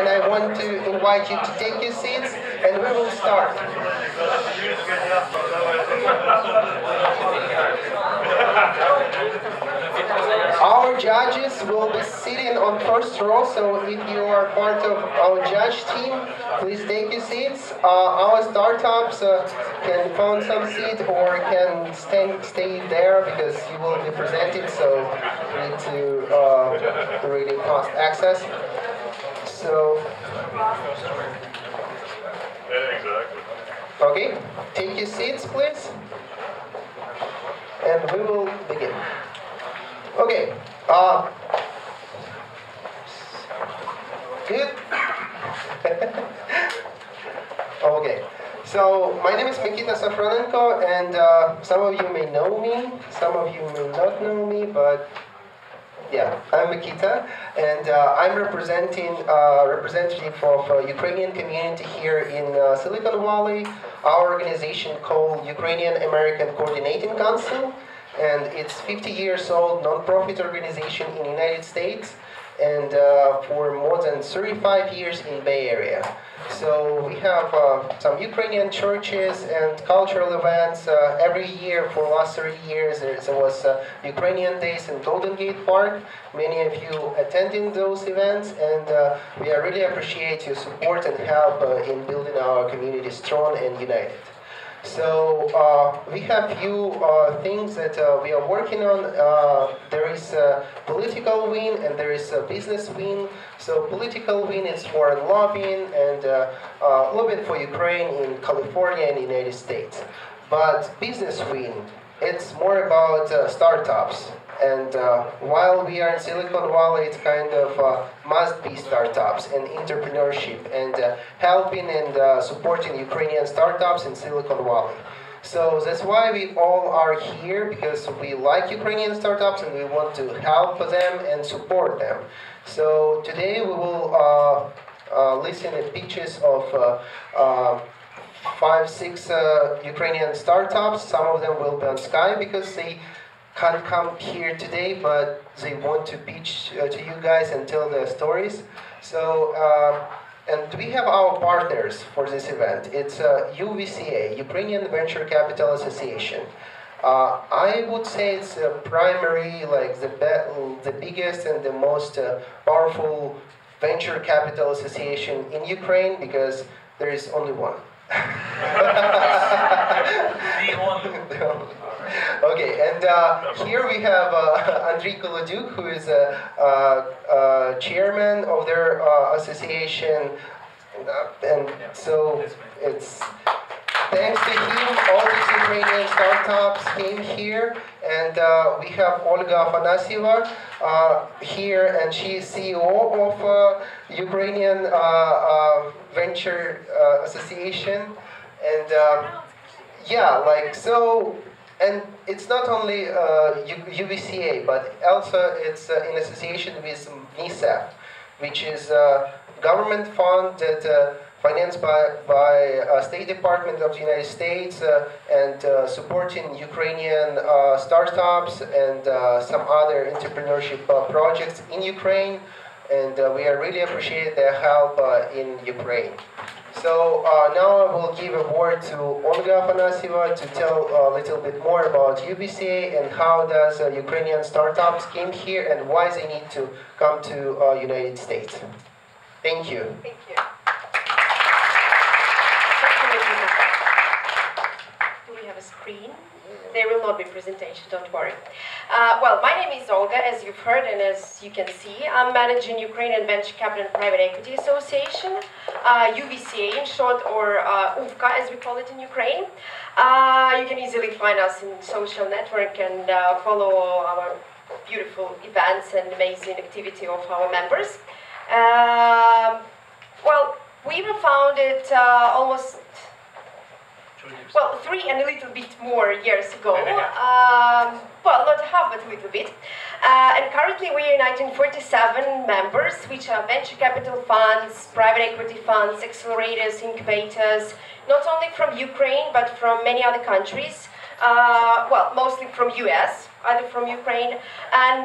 And I want to invite you to take your seats, and we will start. Our judges will be sitting on first row, so if you are part of our judge team, please take your seats. Our startups can find some seat or can stay there because you will be presented, so you need to really fast access. So, yeah, exactly. Okay, take your seats, please, and we will begin. Okay, good. Okay, so my name is Mikita Safronenko, and some of you may know me, some of you may not know me, but yeah, I'm Mikita, and I'm representative of Ukrainian community here in Silicon Valley. Our organization called Ukrainian American Coordinating Council, and it's 50 years old non-profit organization in the United States, and for more than 35 years in Bay Area. So we have some Ukrainian churches and cultural events every year for the last 30 years. There was Ukrainian Days in Golden Gate Park. Many of you attending those events, and we really appreciate your support and help in building our community strong and united. So we have few things that we are working on. There is a political wing and there is a business wing. So political wing is for lobbying and lobbying for Ukraine in California and the United States. But business wing, it's more about startups. And while we are in Silicon Valley, it's kind of must-be startups and entrepreneurship and helping and supporting Ukrainian startups in Silicon Valley. So that's why we all are here, because we like Ukrainian startups and we want to help them and support them. So today we will listen to pitches of 5-6 Ukrainian startups. Some of them will be on Skype because they can't come here today, but they want to pitch to you guys and tell their stories. So, and we have our partners for this event. It's UVCA, Ukrainian Venture Capital Association. I would say it's primary, like the biggest and the most powerful venture capital association in Ukraine, because there is only one. Okay, and here we have Andriy Koloduk, who is chairman of their association, and so it's thanks to him all these Ukrainian startups came here, and we have Olga Afanasieva here, and she is CEO of Ukrainian Venture Association, and yeah, like so. And it's not only UVCA, but also it's in association with NISA, which is a government fund that financed by State Department of the United States and supporting Ukrainian startups and some other entrepreneurship projects in Ukraine. And we really appreciate their help in Ukraine. So now I will give a word to Olga Afanasieva to tell a little bit more about UVCA and how does Ukrainian startups came here and why they need to come to United States. Thank you. Thank you. Do we have a screen? There will not be presentation, don't worry. Well, my name is Olga, as you've heard and as you can see. I'm managing Ukrainian Venture Capital and Private Equity Association, UVCA in short, or UVCA as we call it in Ukraine. You can easily find us in social network and follow our beautiful events and amazing activity of our members. Well, we were founded almost 3 and a little bit more years ago. Well, not half, but a little bit. And currently we are 1947 members, which are venture capital funds, private equity funds, accelerators, incubators, not only from Ukraine, but from many other countries. Well, mostly from US, either from Ukraine. And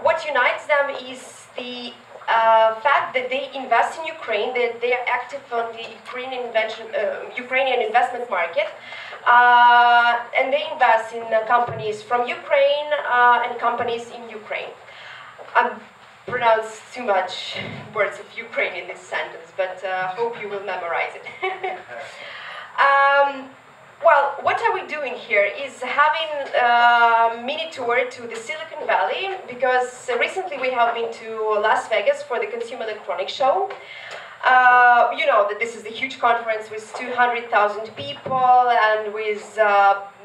what unites them is the fact that they invest in Ukraine, that they are active on the Ukrainian investment market, and they invest in companies from Ukraine and companies in Ukraine. I pronounced too much words of Ukraine in this sentence, but hope you will memorize it. Well, what are we doing here is having a mini tour to the Silicon Valley, because recently we have been to Las Vegas for the Consumer Electronics Show. You know that this is a huge conference with 200,000 people and with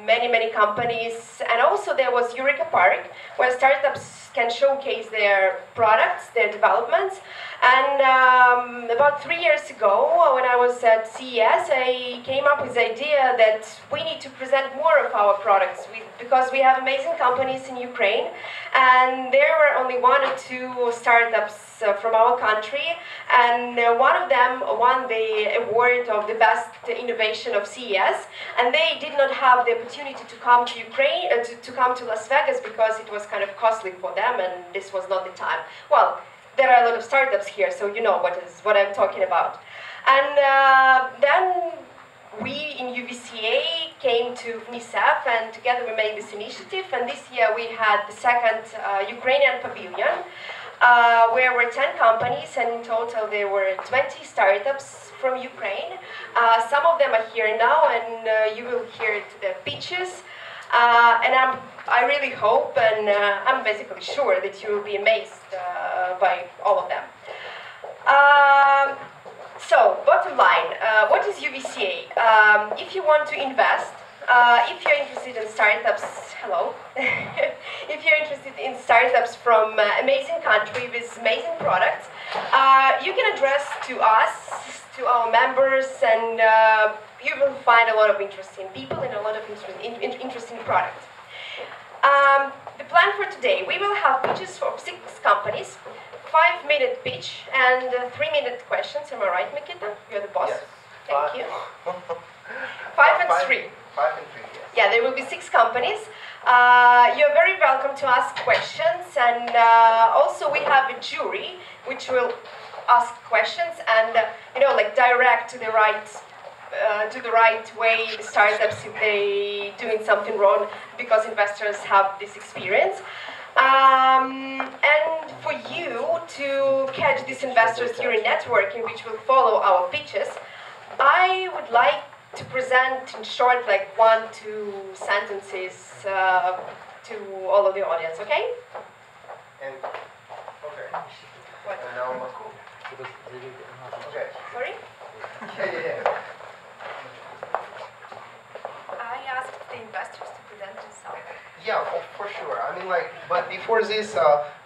many companies. And also there was Eureka Park, where startups can showcase their products, their developments. And about 3 years ago, when I was at CES, I came up with the idea that we need to present more of our products because we have amazing companies in Ukraine, and there were only 1 or 2 startups from our country, and one of them won the award of the best innovation of CES, and they did not have the opportunity to come to Ukraine, to come to Las Vegas, because it was kind of costly for them, and this was not the time. Well, there are a lot of startups here, so you know what I'm talking about. And then we in UVCA came to NICEF, and together we made this initiative, and this year we had the second Ukrainian pavilion, where were 10 companies, and in total there were 20 startups from Ukraine. Some of them are here now, and you will hear the pitches. And I really hope, and I'm basically sure that you will be amazed by all of them. So, bottom line, what is UVCA? If you want to invest, if you're interested in startups, hello. If you're interested in startups from amazing country with amazing products, you can address to us, to our members, and you will find a lot of interesting people and a lot of interesting products. The plan for today, we will have pitches for 6 companies, 5-minute pitch and 3-minute questions. Am I right, Mikita? You're the boss. Yes. Thank you. 5 and 3. 5 and 3, yes. Yeah, there will be 6 companies. You're very welcome to ask questions, and also we have a jury which will ask questions and like direct to the right way the startups if they doing something wrong, because investors have this experience. And for you to catch these investors during networking, which will follow our pitches, I would like to present in short, like 1-2 sentences to all of the audience, okay? And, okay. What? And now Makul. Okay. Sorry? Yeah. I asked the investors to present themselves. Yeah, for sure. I mean, but before this,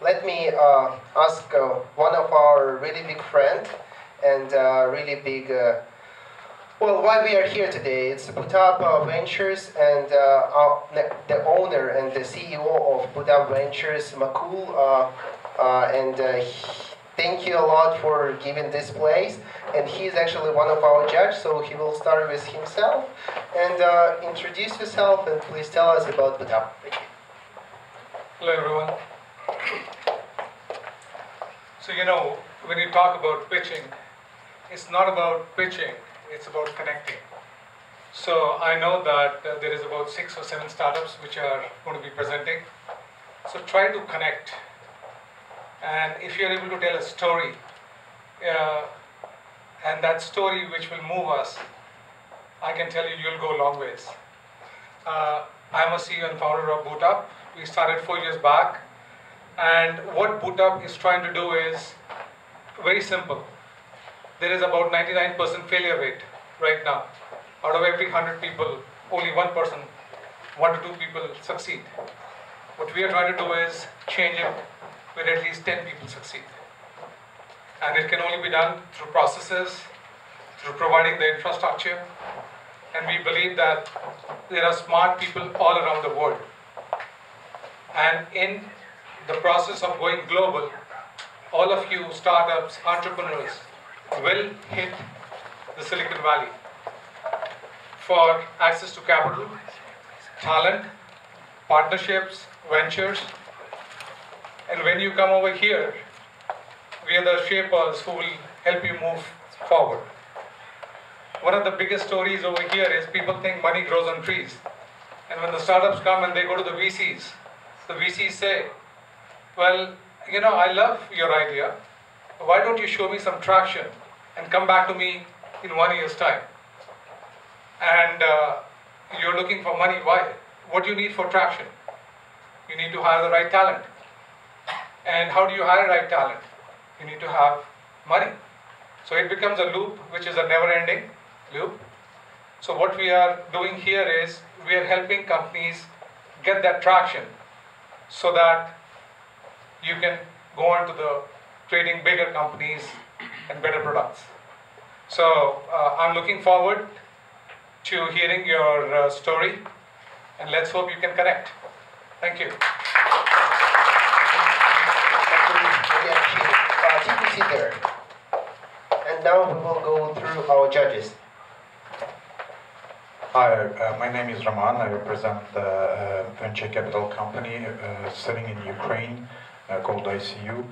let me ask one of our really big friend and really big, well, why we are here today. It's Budap Ventures, and the owner and the CEO of Budap Ventures, Makul, and thank you a lot for giving this place. And he's actually one of our judges, so he will start with himself. And introduce yourself, and please tell us about Budap. Thank you. Hello, everyone. So, when you talk about pitching, it's not about pitching, it's about connecting. So, I know that there is about 6 or 7 startups which are going to be presenting. So, try to connect. And if you're able to tell a story, and that story which will move us, I can tell you, you'll go a long ways. I'm a CEO and founder of Budap. We started 4 years back. And what Budap is trying to do is very simple. There is about 99% failure rate right now. Out of every 100 people, only 1 to 2 people succeed. What we are trying to do is change it where at least 10 people succeed. And it can only be done through processes, through providing the infrastructure. And we believe that there are smart people all around the world. And in the process of going global, all of you startups, entrepreneurs will hit the Silicon Valley for access to capital, talent, partnerships, ventures. And when you come over here, We are the shapers who will help you move forward. One of the biggest stories over here is people think money grows on trees. And when the startups come and they go to the VCs say, well, you know, I love your idea. Why don't you show me some traction and come back to me in 1 year's time? And you're looking for money. Why? What do you need for traction? You need to hire the right talent. And how do you hire right talent? You need to have money. So it becomes a loop, which is a never-ending loop. So what we are doing here is we are helping companies get that traction so that you can go on to the creating bigger companies and better products. So I'm looking forward to hearing your story, and let's hope you can connect. Thank you. Take a seat there. And now we will go through our judges. Hi, my name is Roman. I represent a venture capital company sitting in Ukraine called ICU.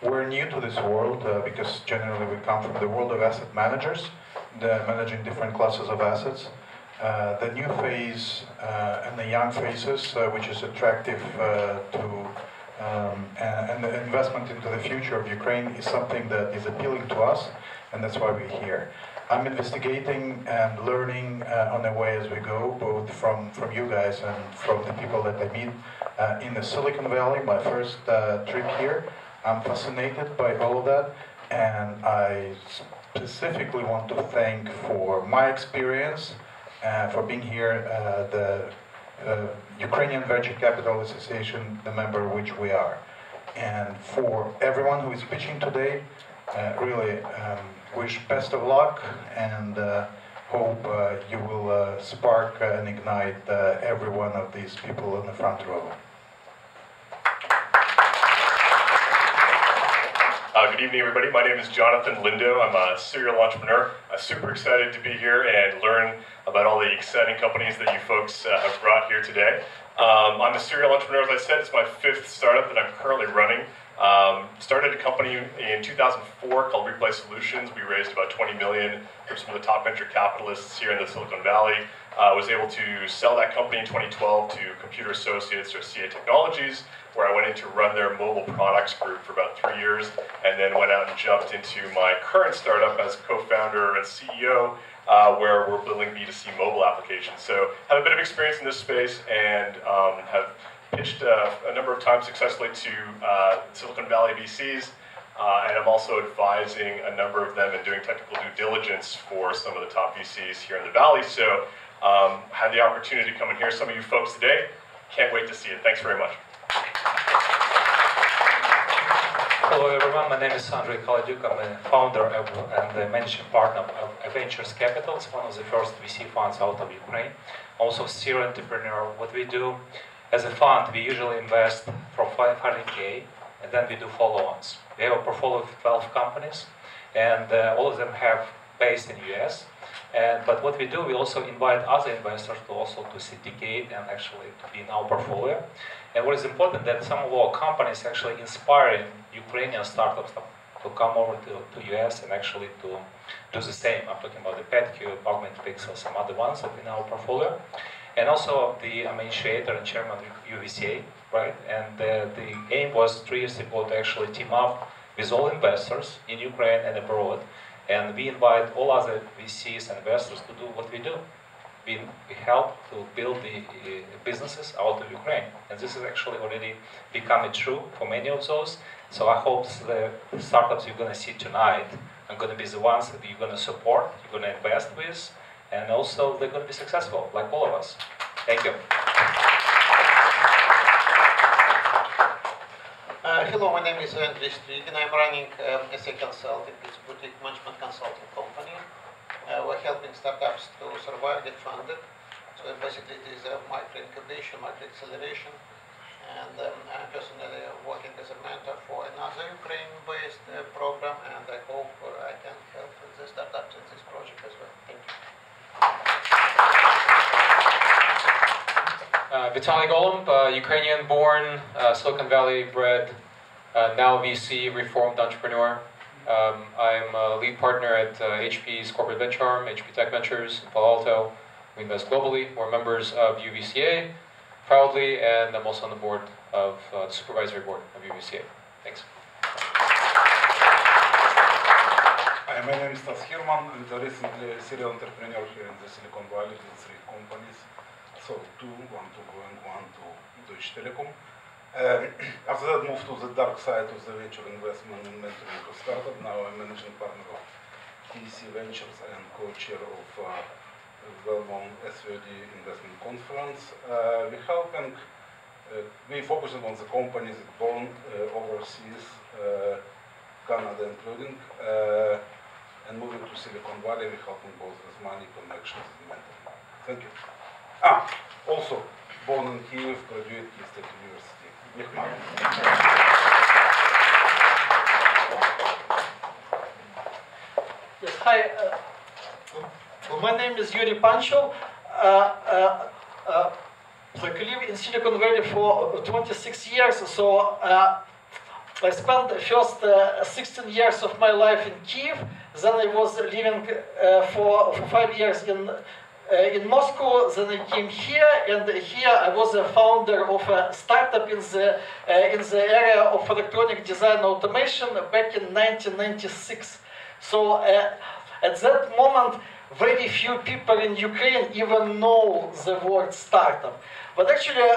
We're new to this world because generally we come from the world of asset managers, managing different classes of assets. The new phase and the young phases, which is attractive and the investment into the future of Ukraine is something that is appealing to us, and that's why we're here. I'm investigating and learning on the way as we go, both from you guys and from the people that I meet in the Silicon Valley, my first trip here. I'm fascinated by all of that, and I specifically want to thank for my experience, for being here, the Ukrainian Venture Capital Association, the member of which we are. And for everyone who is pitching today, really wish best of luck, and hope you will spark and ignite every one of these people in the front row. Good evening, everybody. My name is Jonathan Lindo. I'm a serial entrepreneur. I'm super excited to be here and learn about all the exciting companies that you folks have brought here today. I'm a serial entrepreneur, as I said. It's my 5th startup that I'm currently running. Started a company in 2004 called Replay Solutions. We raised about $20 million from some of the top venture capitalists here in the Silicon Valley. Was able to sell that company in 2012 to Computer Associates or CA Technologies, where I went in to run their mobile products group for about 3 years, and then went out and jumped into my current startup as co-founder and CEO, where we're building B2C mobile applications. So have a bit of experience in this space, and have pitched a number of times successfully to Silicon Valley VCs, and I'm also advising a number of them and doing technical due diligence for some of the top VCs here in the Valley. So had the opportunity to come and hear some of you folks today. Can't wait to see it. Thanks very much. Hello everyone, my name is Andrei Kaladyuk. I'm a founder and the managing partner of Ventures Capital. It's one of the first VC funds out of Ukraine. Also serial entrepreneur. What we do as a fund, we usually invest from 500K, and then we do follow-ons. We have a portfolio of 12 companies, and all of them have based in US. But what we do, we also invite other investors to syndicate and actually to be in our portfolio. And what is important that some of our companies actually inspiring Ukrainian startups to come over to US and actually to do the same. I'm talking about the PetCube, Augment Pixel, some other ones that in our portfolio. And also I'm initiator and chairman of UVCA, right? And the aim was 3 years ago to actually team up with all investors in Ukraine and abroad. And we invite all other VCs and investors to do what we do. We help to build the businesses out of Ukraine. And this is actually already becoming true for many of those. So I hope the startups you're going to see tonight are going to be the ones that you're going to support, you're going to invest with, and also they're going to be successful, like all of us. Thank you. Hello, my name is Andrei Strigin. I'm running SA Consulting. It's a boutique management consulting company. We're helping startups to survive, get funded. So basically it is a micro-incubation, micro-acceleration. And I'm personally working as a mentor for another Ukraine-based program, and I hope I can help the startups in this project as well. Thank you. Vitaly Golub, Ukrainian-born, Silicon Valley-bred now VC, reformed entrepreneur. I'm a lead partner at HP's corporate venture arm, HP Tech Ventures in Palo Alto. We invest globally. We're members of UVCA proudly, and I'm also on the board of the supervisory board of UVCA. Thanks. Hi, my name is Tas Hirman. I'm the recently serial entrepreneur here in the Silicon Valley with 3 companies. So 2, 1 to Go and 1 to Deutsche Telekom. After that, moved to the dark side of the venture investment and mentoring of startup. Now I'm managing partner of DSCF Ventures and co-chair of well-known SVD investment conference. We focusing on the companies born overseas, Canada including, and moving to Silicon Valley. We helping both with money, connections, and mentoring. Thank you. Also born in Kiev, graduate Kiev State University. Yes, hi. My name is Yuri Pancho. I live in Silicon Valley for 26 years, so I spent the first 16 years of my life in Kiev. Then I was living for 5 years in Moscow. Then I came here, and here I was a founder of a startup in the area of electronic design automation back in 1996. So at that moment, very few people in Ukraine even know the word startup. But actually,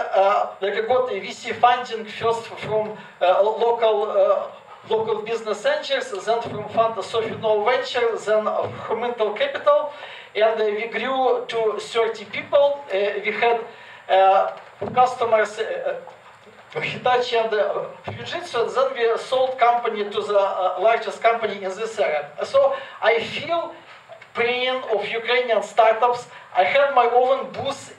like I got a VC funding first from local business angels, then from Fund Sophie No Venture, then from Intel Capital, and we grew to 30 people. We had customers, Hitachi and Fujitsu, and then we sold company to the largest company in this area. So I feel pain of Ukrainian startups. I had my own booth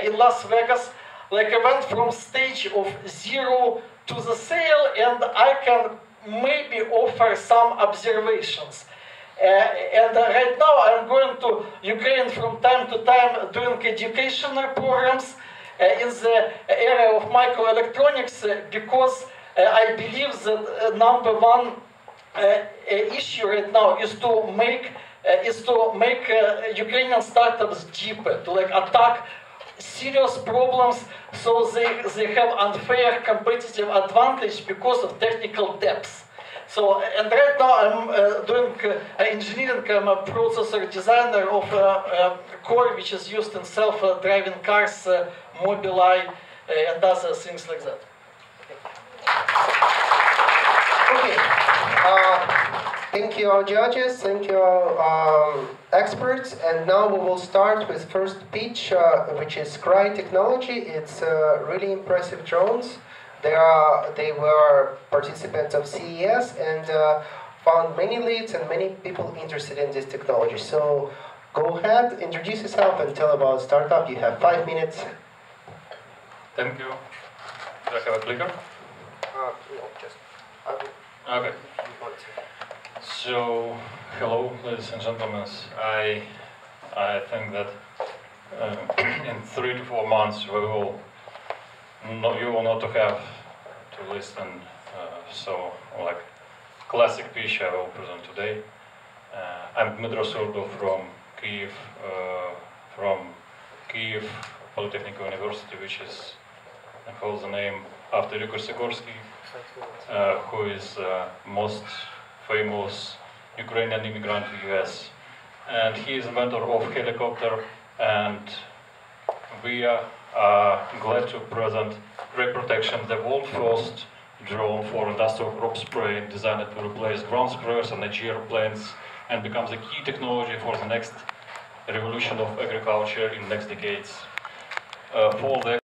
in Las Vegas. Like I went from stage of 0 to the sale, and I can maybe offer some observations. And right now I'm going to Ukraine from time to time doing educational programs in the area of microelectronics because I believe that number one issue right now is to make Ukrainian startups cheaper, to like attack serious problems so they have unfair competitive advantage because of technical depth. So, and right now I'm doing engineering. I'm a processor designer of core which is used in self-driving cars, Mobileye, and other things like that. Okay. Thank you, all judges. Thank you, all experts. And now we will start with first pitch, which is Cry Technology. It's really impressive drones. They were participants of CES and found many leads and many people interested in this technology. So go ahead, introduce yourself and tell about startup. You have 5 minutes. Thank you. Do I have a clicker? No, just. Okay. So, hello, ladies and gentlemen. I think that in 3 to 4 months you will not have to listen. So, like classic pitch I will present today. I'm Dmitro Surdo from Kyiv Polytechnical University, which is holds the name after Igor Sikorsky, who is most famous Ukrainian immigrant to US, and he is inventor of helicopter, and we are glad to present Ray Protection, the world first drone for industrial crop spraying designed to replace ground sprayers and airplanes and becomes a key technology for the next revolution of agriculture in next decades. For the